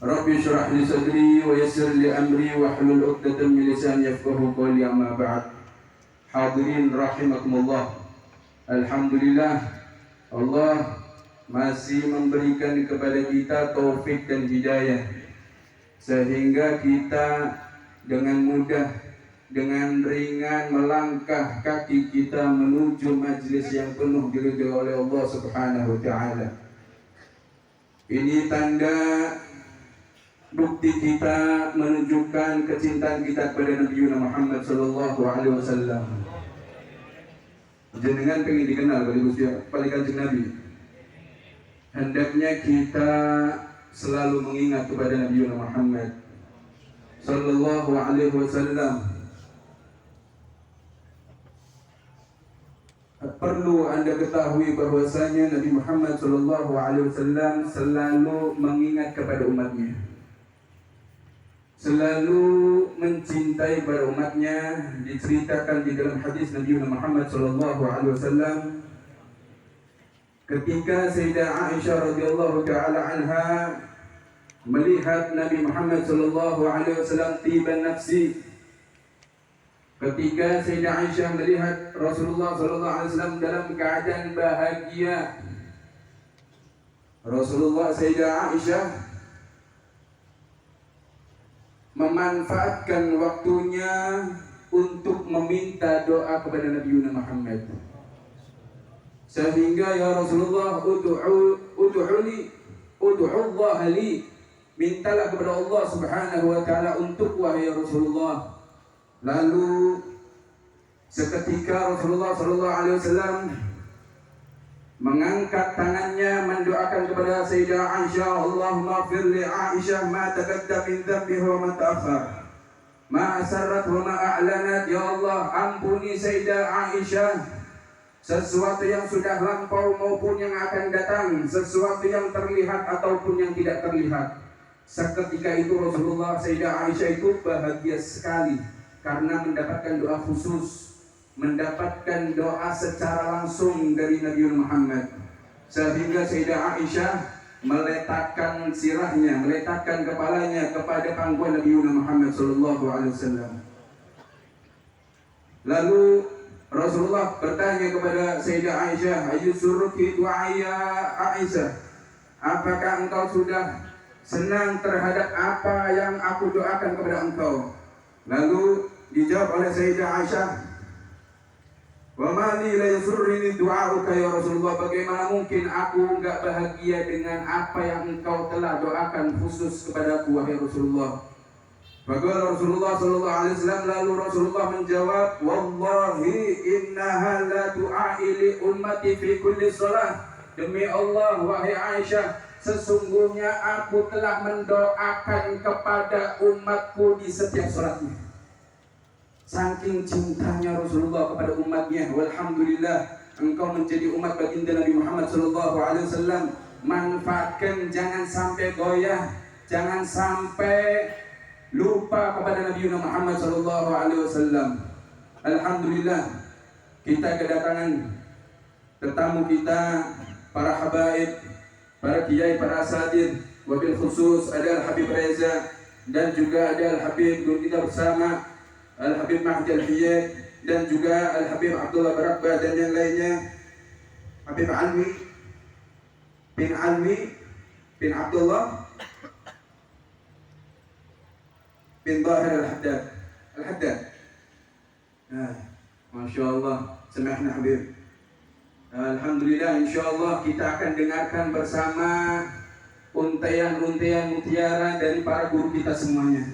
Rabbi syrah li sadri wa yassir li amri wa hlul 'uqdatam min lisani yafqahu qawli, amma ba'd. Hadirin rahimakumullah. Alhamdulillah, Allah masih memberikan kepada kita taufik dan hidayah sehingga kita dengan mudah, dengan ringan melangkah kaki kita menuju majlis yang penuh diridhoi oleh Allah Subhanahu wa taala. Ini tanda bukti kita menunjukkan kecintaan kita kepada Nabi Muhammad sallallahu alaihi wasallam. Jenengan pengen dikenal oleh Kanjeng Nabi. Hendaknya kita selalu mengingat kepada Nabi Muhammad sallallahu alaihi wasallam. Perlu Anda ketahui bahwasanya Nabi Muhammad sallallahu alaihi wasallam selalu mengingat kepada umatnya, selalu mencintai pada umatnya. Diceritakan di dalam hadis Nabi Muhammad sallallahu alaihi wasallam ketika Sayyidah Aisyah radhiyallahu taala anha melihat Nabi Muhammad sallallahu alaihi wasallam tiban nafsi. Ketika Sayyidah Aisyah melihat Rasulullah sallallahu alaihi wasallam dalam keadaan bahagia, Sayyidah Aisyah memanfaatkan waktunya untuk meminta doa kepada Nabi Muhammad. Sehingga, ya Rasulullah, ud'u Allah li, mintalah kepada Allah Subhanahu wa taala untuk wahai Rasulullah. Lalu seketika Rasulullah sallallahu alaihi wasallam mengangkat tangannya mendoakan kepada Sayyidah Aisyah, Allahumma ighfir li Aisyah ma taqaddama min dhanbiha wa ma ta'akhkhar, ma asarrat wa ma a'lanat. Ya Allah, ampuni Sayyidah Aisyah sesuatu yang sudah lampau maupun yang akan datang, sesuatu yang terlihat ataupun yang tidak terlihat. Seketika itu Rasulullah, Sayyidah Aisyah itu bahagia sekali karena mendapatkan doa khusus, mendapatkan doa secara langsung dari Nabi Muhammad. Sehingga Sayyidah Aisyah meletakkan sirahnya, meletakkan kepalanya kepada pangkuan Nabi Muhammad sallallahu alaihi wasallam. Lalu Rasulullah bertanya kepada Sayyidah Aisyah, "Ayyusurruki du'aya Aisyah? Apakah engkau sudah senang terhadap apa yang aku doakan kepada engkau?" Lalu dijawab oleh Sayyidah Aisyah, "Wa ma li la yasurrini du'auka ya Rasulullah, bagaimana mungkin aku enggak bahagia dengan apa yang engkau telah doakan khusus kepadaku wahai Rasulullah." Maka Rasulullah sallallahu alaihi wasallam, lalu Rasulullah menjawab, "Wallahi innaha la du'ai li ummati fi kulli shalah." Demi Allah wahai Aisyah, sesungguhnya aku telah mendoakan kepada umatku di setiap salatnya. Saking cintanya Rasulullah kepada umatnya. Walhamdulillah, engkau menjadi umat baginda Nabi Muhammad sallallahu alaihi wasallam. Manfaatkan, jangan sampai goyah, jangan sampai lupa kepada Nabi Muhammad sallallahu alaihi wasallam. Alhamdulillah, kita kedatangan tetamu kita, para habaib, para kiai, para asatir, wabil khusus ada Al-Habib Reza dan juga ada Al-Habib kita bersama Al-Habib Mahdi Al-Hiyad dan juga Al-Habib Abdullah Barakbah dan yang lainnya, Habib Alwi bin Abdullah bin Zahir Al-Haddad. Masya Allah, semahna Habib. Alhamdulillah, insyaallah kita akan dengarkan bersama untayan-untayan mutiara dari para guru kita semuanya.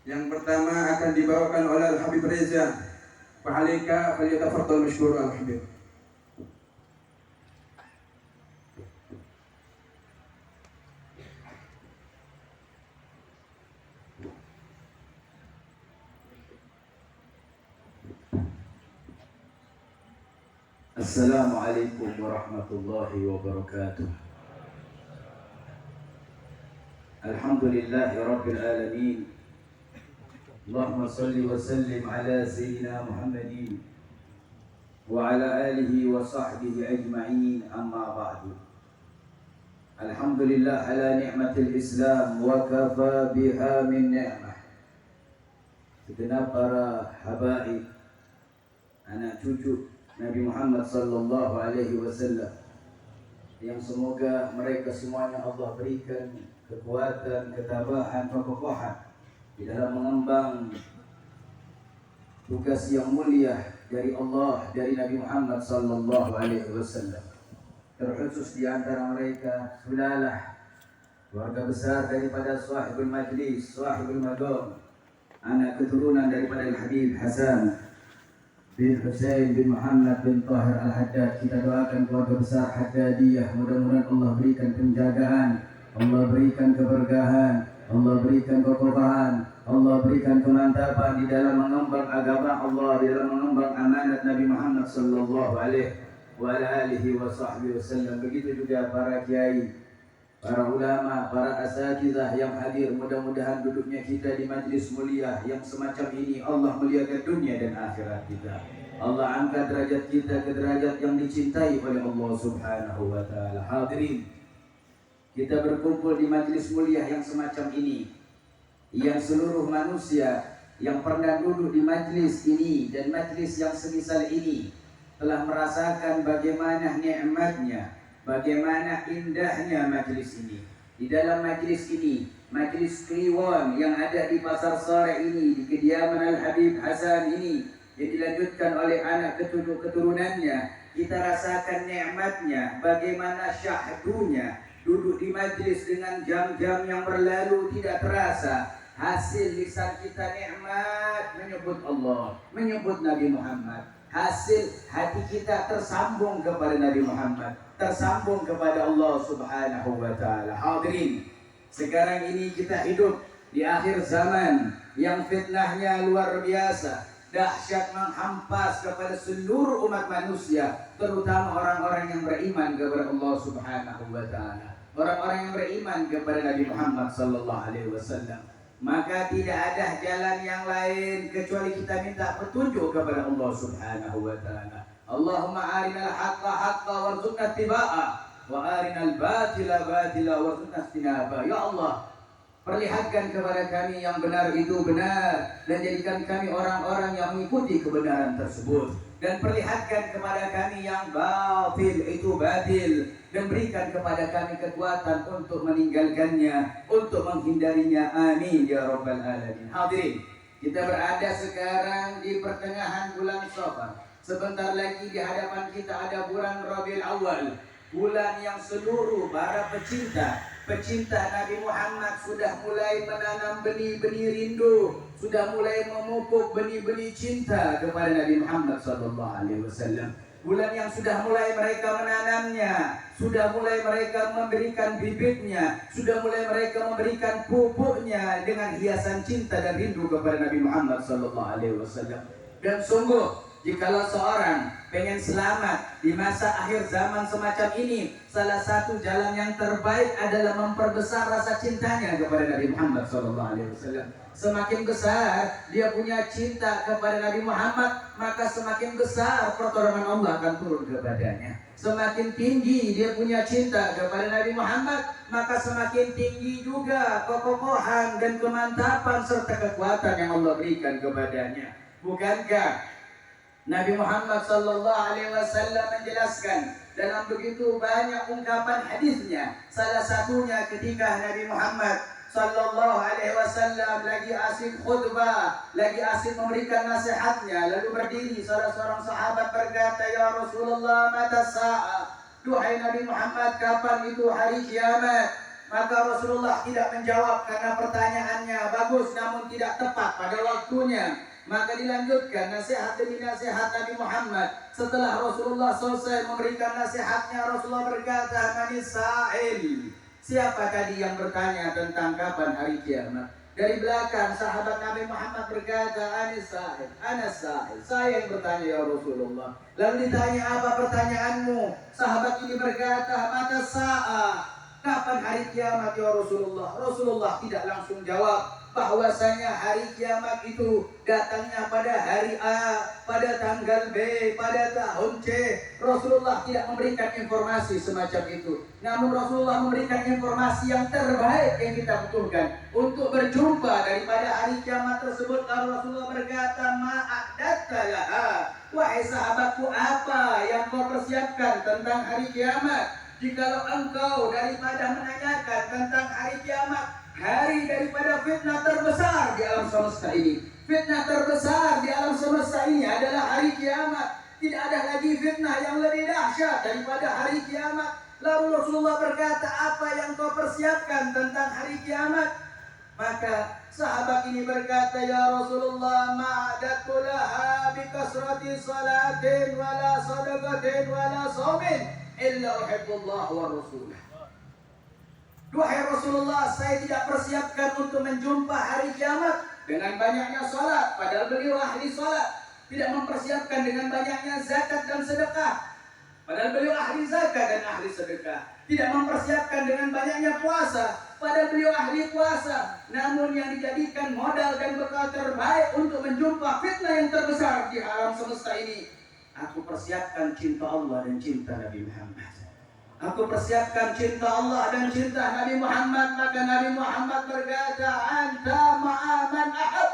Yang pertama akan dibawakan oleh Al-Habib Reza. Fa'alaika falyatafaddal mashkur Al-Habib. Assalamualaikum warahmatullahi wabarakatuh. Alhamdulillahi rabbil alamin. Allahumma salli wa sallim ala sayyidina Muhammadin wa ala alihi wa sahbihi ajma'in, amma ba'du. Alhamdulillah ala ni'matil Islam wa kafa biha min ni'mah. Segenap para habaib, anak cucu Nabi Muhammad sallallahu alaihi wasallam, yang semoga mereka semuanya Allah berikan kekuatan, ketabahan, kekokohan di dalam mengemban tugas yang mulia dari Allah, dari Nabi Muhammad sallallahu alaihi wasallam. Terkhusus di antara mereka sulalah, keluarga besar daripada sahibul majlis, sahibul madam, anak keturunan daripada Al-Habib Hasan bin Husain bin Muhammad bin Tahir Al-Haddad. Kita doakan keluarga besar Haddadiyah, mudah-mudahan Allah berikan penjagaan, Allah berikan keberkahan, Allah berikan kekokohan, Allah berikan kemantapan di dalam mengemban agama Allah, di dalam mengemban amanat Nabi Muhammad sallallahu alaihi wa alihi wa sahbihi wasallam. Begitu juga para kiai, para ulama, para asatidzah yang hadir. Mudah-mudahan duduknya kita di majlis mulia yang semacam ini Allah muliakan dunia dan akhirat kita. Allah angkat derajat kita ke derajat yang dicintai oleh Allah Subhanahu wa taala. Hadirin, kita berkumpul di majlis mulia yang semacam ini, yang seluruh manusia yang pernah duduk di majlis ini dan majlis yang semisal ini telah merasakan bagaimana nikmatnya, bagaimana indahnya majlis ini. Di dalam majlis ini, majlis Kliwon yang ada di Pasar Sore ini, di kediaman Al-Habib Hasan ini, yang dilanjutkan oleh anak keturunannya, kita rasakan nikmatnya, bagaimana syahdunya. Duduk di majlis dengan jam-jam yang berlalu tidak terasa. Hasil lisan kita nikmat menyebut Allah, menyebut Nabi Muhammad. Hasil hati kita tersambung kepada Nabi Muhammad, tersambung kepada Allah Subhanahu wa taala. Hadirin, sekarang ini kita hidup di akhir zaman yang fitnahnya luar biasa, dahsyat menghampas kepada seluruh umat manusia, terutama orang-orang yang beriman kepada Allah Subhanahu wa taala, orang-orang yang beriman kepada Nabi Muhammad sallallahu alaihi wasallam. Maka tidak ada jalan yang lain kecuali kita minta petunjuk kepada Allah Subhanahu wa taala. Allahumma arinal haqqa haqqa warzuqna ittiba'a wa arinal batila batila warzuqna ijtinaba. Ya Allah, perlihatkan kepada kami yang benar itu benar dan jadikan kami orang-orang yang mengikuti kebenaran tersebut, dan perlihatkan kepada kami yang batil itu batil dan berikan kepada kami kekuatan untuk meninggalkannya, untuk menghindarinya. Amin ya rabbal alamin. Hadirin, kita berada sekarang di pertengahan bulan Syawal. Sebentar lagi di hadapan kita ada bulan Rabiul Awal, bulan yang seluruh para pecinta Nabi Muhammad sudah mulai menanam benih-benih rindu, sudah mulai memupuk benih-benih cinta kepada Nabi Muhammad sallallahu alaihi wasallam. Bulan yang sudah mulai mereka menanamnya, sudah mulai mereka memberikan bibitnya, sudah mulai mereka memberikan pupuknya dengan hiasan cinta dan rindu kepada Nabi Muhammad sallallahu alaihi wasallam. Dan sungguh, jikalau seorang pengen selamat di masa akhir zaman semacam ini, salah satu jalan yang terbaik adalah memperbesar rasa cintanya kepada Nabi Muhammad SAW. Semakin besar dia punya cinta kepada Nabi Muhammad, maka semakin besar pertolongan Allah akan turun kepadanya. Semakin tinggi dia punya cinta kepada Nabi Muhammad, maka semakin tinggi juga kekokohan dan kemantapan serta kekuatan yang Allah berikan kepadanya. Bukankah Nabi Muhammad sallallahu alaihi wasallam menjelaskan dalam begitu banyak ungkapan hadisnya, salah satunya ketika Nabi Muhammad sallallahu alaihi wasallam lagi asik khutbah, lagi asik memberikan nasihatnya, lalu berdiri salah seorang sahabat berkata, "Ya Rasulullah, mata sa'ah?" Duhai Nabi Muhammad, kapan itu hari kiamat? Maka Rasulullah tidak menjawab karena pertanyaannya bagus namun tidak tepat pada waktunya. Maka dilanjutkan nasihat demi nasihat Nabi Muhammad. Setelah Rasulullah selesai memberikan nasihatnya, Rasulullah berkata, "Manis sa'il?" Siapa tadi yang bertanya tentang kapan hari kiamat? Dari belakang sahabat Nabi Muhammad berkata, "Anis sa'il, anas sa'il." Saya yang bertanya ya Rasulullah. Lalu ditanya, "Apa pertanyaanmu?" Sahabat ini berkata, "Mata sa'ah?" kapan hari kiamat ya Rasulullah? Rasulullah tidak langsung jawab bahwasanya hari kiamat itu datangnya pada hari A, pada tanggal B, pada tahun C. Rasulullah tidak memberikan informasi semacam itu. Namun Rasulullah memberikan informasi yang terbaik yang kita butuhkan untuk berjumpa daripada hari kiamat tersebut. Lalu Rasulullah berkata, ma'adatta laha, wahai sahabatku, apa yang kau persiapkan tentang hari kiamat? Jikalau engkau daripada menanyakan tentang hari kiamat, hari daripada fitnah terbesar di alam semesta ini. Fitnah terbesar di alam semesta ini adalah hari kiamat. Tidak ada lagi fitnah yang lebih dahsyat daripada hari kiamat. Lalu Rasulullah berkata, apa yang kau persiapkan tentang hari kiamat? Maka sahabat ini berkata, ya Rasulullah, ma'adatu laha bikasrati salatin wala sadaqatin wala somin illa uhibbullah wa rasulah. Duhai Rasulullah, saya tidak persiapkan untuk menjumpa hari kiamat dengan banyaknya salat, padahal beliau ahli salat. Tidak mempersiapkan dengan banyaknya zakat dan sedekah, padahal beliau ahli zakat dan ahli sedekah. Tidak mempersiapkan dengan banyaknya puasa, padahal beliau ahli puasa. Namun yang dijadikan modal dan bekal terbaik untuk menjumpa fitnah yang terbesar di alam semesta ini, aku persiapkan cinta Allah dan cinta Nabi Muhammad. Aku persiapkan cinta Allah dan cinta Nabi Muhammad. Maka Nabi Muhammad berkata, anta ma'aman ahab.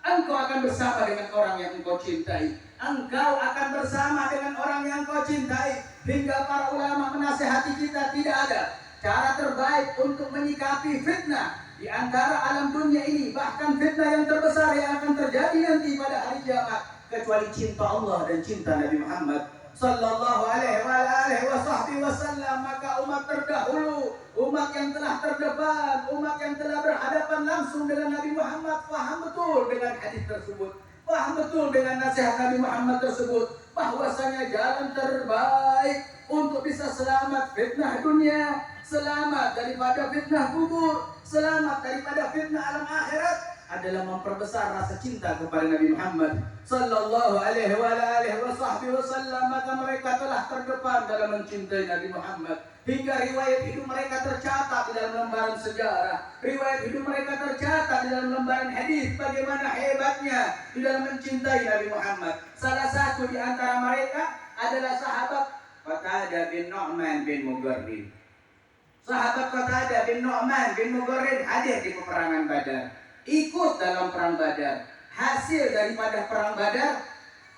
Engkau akan bersama dengan orang yang engkau cintai. Engkau akan bersama dengan orang yang engkau cintai. Hingga para ulama menasihati kita, tidak ada cara terbaik untuk menyikapi fitnah di antara alam dunia ini, bahkan fitnah yang terbesar yang akan terjadi nanti pada hari kiamat, kecuali cinta Allah dan cinta Nabi Muhammad sallallahu alaihi wasallam. Maka umat terdahulu, umat yang telah terdepan, umat yang telah berhadapan langsung dengan Nabi Muhammad, paham betul dengan hadis tersebut, paham betul dengan nasihat Nabi Muhammad tersebut, bahwasanya jalan terbaik untuk bisa selamat fitnah dunia, selamat daripada fitnah kubur, selamat daripada fitnah alam akhirat, adalah memperbesar rasa cinta kepada Nabi Muhammad sallallahu alaihi wasallam. Maka mereka telah terdepan dalam mencintai Nabi Muhammad, hingga riwayat hidup mereka tercatat di dalam lembaran sejarah, riwayat hidup mereka tercatat di dalam lembaran hadis, bagaimana hebatnya di dalam mencintai Nabi Muhammad. Salah satu di antara mereka adalah sahabat Qatadah bin Nu'man bin Mugarrid. Sahabat Qatadah bin Nu'man bin Mugarrid hadir di peperangan Badar, ikut dalam perang Badar. Hasil daripada perang Badar,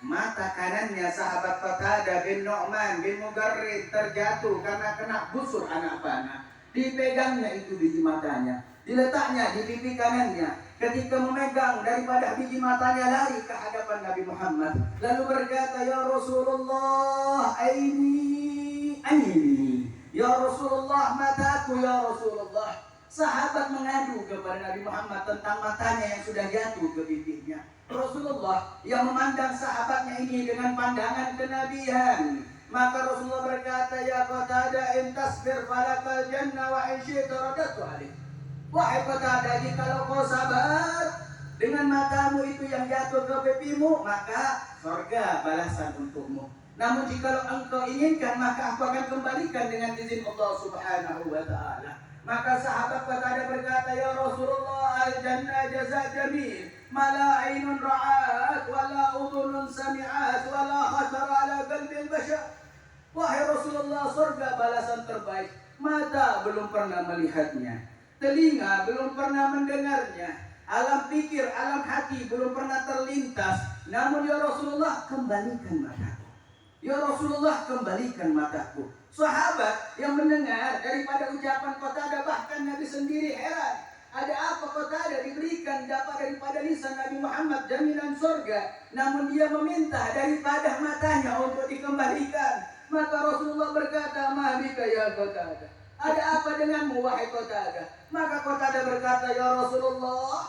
mata kanannya sahabat Qatadah bin Nu'man bin Mugarrid terjatuh karena kena busur anak panah. Dipegangnya itu biji matanya, diletaknya di pipi kanannya. Ketika memegang daripada biji matanya, lari ke hadapan Nabi Muhammad, lalu berkata, ya Rasulullah, aini, ya Rasulullah, mataku ya Rasulullah. Sahabat mengadu kepada Nabi Muhammad tentang matanya yang sudah jatuh ke pipinya. Rasulullah yang memandang sahabatnya ini dengan pandangan kenabian. Maka Rasulullah berkata, ya Qatadah, in tasbir falakal jannah wa in syi'ta radatu alaih. Wahai Qatadah, jikalau kau sabar dengan matamu itu yang jatuh ke pipimu, maka surga balasan untukmu. Namun jikalau engkau inginkan, maka aku akan kembalikan dengan izin Allah Subhanahu wa ta'ala. Maka sahabat Qatadah berkata, ya Rasulullah, al-jannah jaza jamil, mala ainun ra'at, wala udhunun sami'at, wala khatara ala qalbil bashar. Wahai Rasulullah, surga balasan terbaik, mata belum pernah melihatnya, telinga belum pernah mendengarnya, alam pikir, alam hati belum pernah terlintas. Namun ya Rasulullah, kembalikan mataku. Ya Rasulullah, kembalikan mataku. Sahabat yang mendengar daripada ucapan Qatadah, bahkan Nabi sendiri heran. Ada apa Qatadah diberikan dapat daripada lisan Nabi Muhammad jaminan surga, namun dia meminta daripada matanya untuk dikembalikan. Maka Rasulullah berkata, ma bika ya Qatadah, ada apa denganmu wahai Qatadah? Maka Qatadah berkata, ya Rasulullah,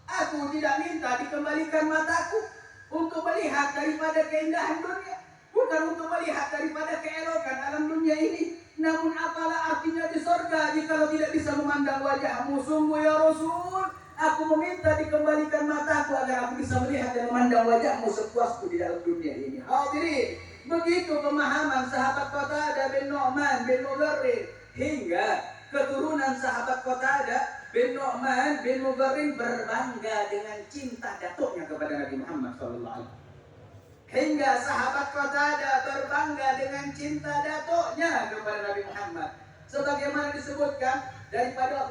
aku tidak minta dikembalikan mataku untuk melihat daripada keindahan dunia, bukan untuk melihat daripada keelokan alam dunia ini. Namun apalah artinya di surga jika tidak bisa memandang wajahmu? Sungguh ya Rasul, aku meminta dikembalikan mataku agar aku bisa melihat dan memandang wajahmu sepuasku di dalam dunia ini. Hadirin, begitu pemahaman sahabat Qatadah bin Nu'man bin Mugarrid hingga keturunan sahabat Qatadah bin Nu'man bin Mugharrin berbangga dengan cinta datuknya kepada Nabi Muhammad sallallahu alaihi wasallam. Hingga sahabat Qatadah berbangga dengan cinta datuknya kepada Nabi Muhammad. Sebagaimana disebutkan daripada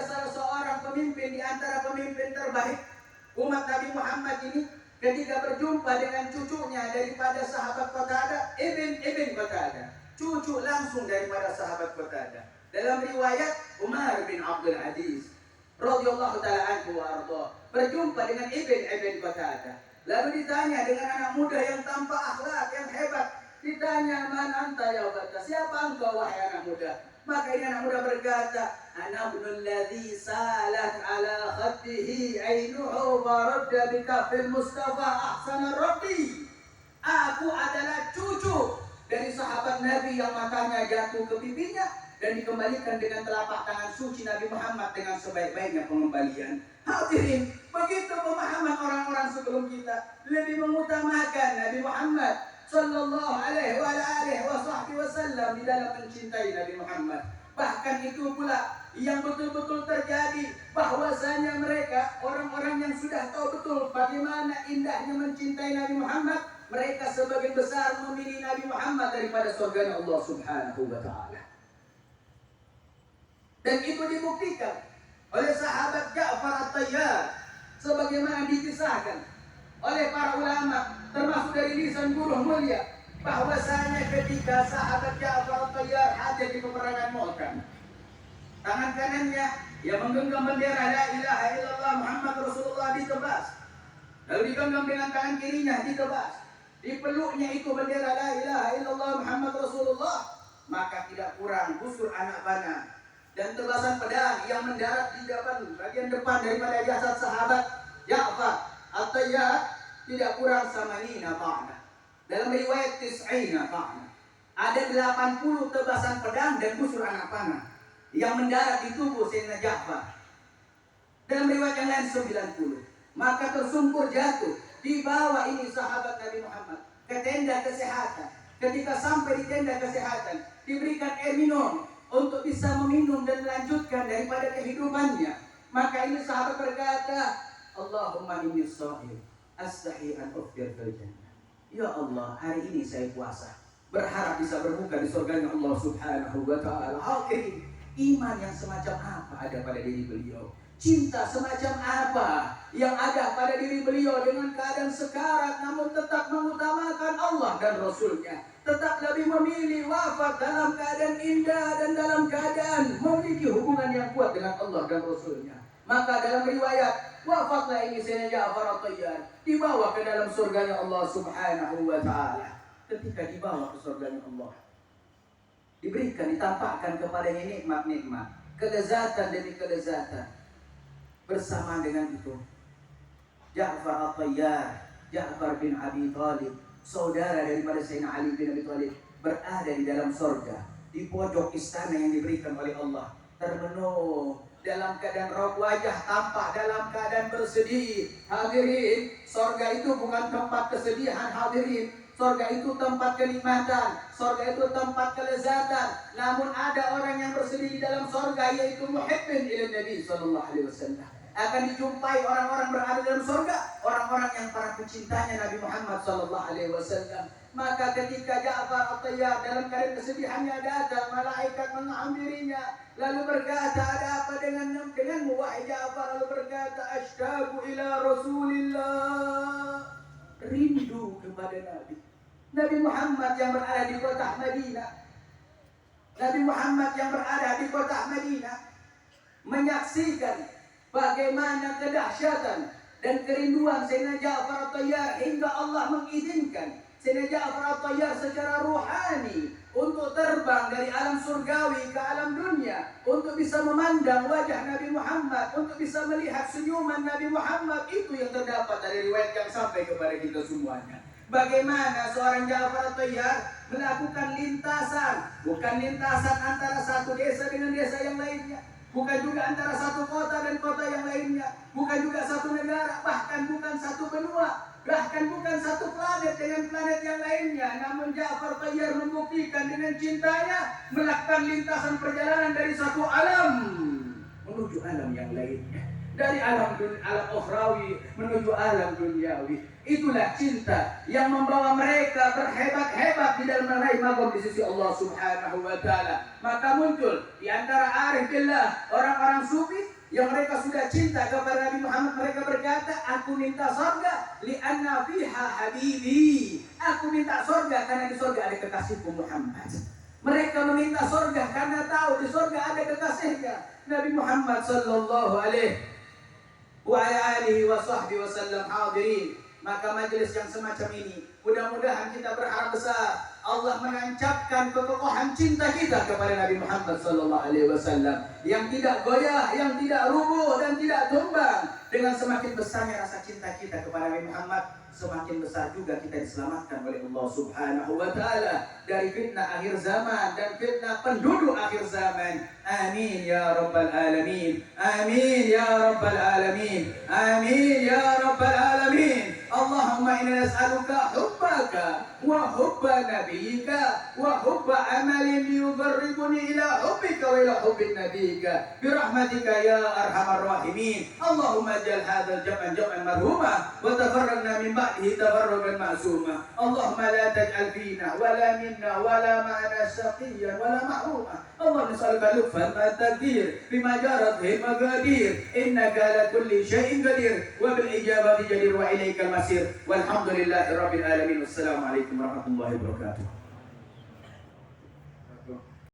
salah seorang pemimpin di antara pemimpin terbaik umat Nabi Muhammad ini, ketika berjumpa dengan cucunya daripada sahabat Qatadah, Ibn Qatadah, cucu langsung daripada sahabat Qatadah. Dalam riwayat Umar bin Abdul Aziz radhiyallahu taala anhu wa arda berjumpa dengan Ibn Qatadah. Lalu ditanya dengan anak muda yang tanpa akhlak, yang hebat. Ditanya, "Man anta ya bata?" Siapa engkau wahai anak muda? Maka ini anak muda berkata, "Ana ibnul ladzi salat ala khaddihi ainuhu wa radda bi kafil Mustafa ahsanar rabbi." Aku adalah cucu dari sahabat Nabi yang matanya jatuh ke pipinya dan dikembalikan dengan telapak tangan suci Nabi Muhammad dengan sebaik-baiknya pengembalian. Hadirin, begitu pemahaman orang-orang sebelum kita, lebih mengutamakan Nabi Muhammad sallallahu alaihi wasallam di dalam mencintai Nabi Muhammad. Bahkan itu pula yang betul-betul terjadi, bahwasanya mereka orang-orang yang sudah tahu betul bagaimana indahnya mencintai Nabi Muhammad, mereka sebagian besar memilih Nabi Muhammad daripada surga Allah Subhanahu wa taala. Dan itu dibuktikan oleh sahabat Ja'far At-Tayyar sebagaimana dikisahkan oleh para ulama termasuk dari lisan guru mulia, bahwasanya ketika sahabat Ja'far At-Tayyar hadir di peperangan Mu'tah, tangan kanannya yang menggenggam bendera la ilaha illallah Muhammad Rasulullah ditebas, lalu digenggam dengan tangan kirinya ditebas, dipeluknya itu bendera la ilaha illallah Muhammad Rasulullah, maka tidak kurang busur anak panah dan tebasan pedang yang mendarat di bagian depan daripada jasad sahabat Ja'far At-Tayyar tidak kurang samanina ta'na. Dalam riwayat tis'ina ta'na, ada 80 tebasan pedang dan busur anak panah yang mendarat di tubuh Sayyidina Ja'far. Dalam riwayat yang lain 90. Maka tersungkur jatuh, dibawa ini sahabat Nabi Muhammad ke tenda kesehatan. Ketika sampai di tenda kesehatan, diberikan air minum untuk bisa meminum dan melanjutkan daripada kehidupannya. Maka ini sahabat berkata, "Allahumma inni sha'im, astahi an uftir fil jannah." Ya Allah, hari ini saya puasa, berharap bisa berbuka di surganya Allah Subhanahu wa taala. Oke, iman yang semacam apa ada pada diri beliau? Cinta semacam apa yang ada pada diri beliau dengan keadaan sekarat, namun tetap mengutamakan Allah dan Rasulnya, tetap lebih memilih wafat dalam keadaan indah dan dalam keadaan memiliki hubungan yang kuat dengan Allah dan Rasulnya. Maka dalam riwayat, wafatlah ini Sayyidina Ja'far At-Tayyar, dibawa ke dalam surganya Allah Subhanahu wa ta'ala. Ketika dibawa ke surganya Allah, diberikan, ditampakkan kepadanya nikmat-nikmat, kelezatan demi kelezatan. Bersama dengan itu, Ja'far At-Tayyar, Ja'far bin Abi Thalib, saudara daripada Sayyidina Ali bin Abi Thalib, berada di dalam surga, di pojok istana yang diberikan oleh Allah, termenung dalam keadaan raut wajah, tampak dalam keadaan bersedih. Hadirin, surga itu bukan tempat kesedihan. Hadirin, surga itu tempat kenikmatan, surga itu tempat kelezatan. Namun ada orang yang bersedih di dalam surga, yaitu muhibbin ila Nabi sallallahu alaihi wasallam. Akan dijumpai orang-orang berada dalam surga, orang-orang yang para pecintanya Nabi Muhammad sallallahu alaihi wasallam. Maka ketika Ja'far At-Tayyar dalam keadaan kesedihannya datang, malaikat menghampirinya, lalu berkata, "Ada apa denganmu wahai Ja'far?" Lalu berkata, "Ashtaqu ila Rasulillah." Rindu kepada Nabi Muhammad yang berada di kota Madinah. Nabi Muhammad yang berada di kota Madinah menyaksikan bagaimana kedahsyatan dan kerinduan Sayyidina Ja'far At-Tayyar hingga Allah mengizinkan Sayyidina Ja'far At-Tayyar secara ruhani untuk terbang dari alam surgawi ke alam dunia, untuk bisa memandang wajah Nabi Muhammad, untuk bisa melihat senyuman Nabi Muhammad. Itu yang terdapat dari riwayat yang sampai kepada kita semuanya. Bagaimana seorang Ja'far At-Tayyar melakukan lintasan, bukan lintasan antara satu desa dengan desa yang lainnya, bukan juga antara satu kota dan kota yang lainnya, bukan juga satu negara, bahkan bukan satu benua, bahkan bukan satu planet dengan planet yang lainnya. namun Ja'far Tayyar membuktikan dengan cintanya melakukan lintasan perjalanan dari satu alam menuju alam yang lainnya, dari alam ukhrawi menuju alam duniawi. Itulah cinta yang membawa mereka berhebat-hebat di dalam meraih maqam di sisi Allah Subhanahu wa taala. Maka muncul di antara arif billah, orang-orang sufi yang mereka sudah cinta kepada Nabi Muhammad. Mereka berkata, aku minta surga li'anna fiha habibi. Aku minta surga karena di surga ada kekasihku Muhammad. Mereka meminta surga karena tahu di surga ada kekasihnya Nabi Muhammad sallallahu alaihi wa sahbihi wasallam. Hadirin, maka majelis yang semacam ini mudah-mudahan kita berharap besar Allah menancapkan kekokohan cinta kita kepada Nabi Muhammad sallallahu alaihi wasallam yang tidak goyah, yang tidak rubuh dan tidak tumbang. Dengan semakin besarnya rasa cinta kita kepada Nabi Muhammad, semakin besar juga kita diselamatkan oleh Allah Subhanahu wa taala dari fitnah akhir zaman dan fitnah penduduk akhir zaman. Amin ya rabbal alamin. Amin ya rabbal alamin. Amin ya rabbal alamin. Allahumma inna nas'aluka hubbaka wa hubba nabiyyika wa hubba amalin yuqarribuni ila hubbika wa ila hubbi nabiyyika bi rahmatika ya arhamar rahimin. Allahumma ij'al hadzal jam'an marhuma wa tafarraqna min ba'dihi tafarruqan ma'suma. Allahumma la taj'al fina wa la minna wa la ma'ana shaqiyyan wa la mahruma. Allahumma nas'aluka lutfan ma taqdir bima jarat bihi maqadir innaka ala kulli syai'in qadir wa bil ijabati jadir wa ilaikal masir. Walhamdulillahi rabbil alamin. Wassalamu alaikum warahmatullahi wabarakatuh.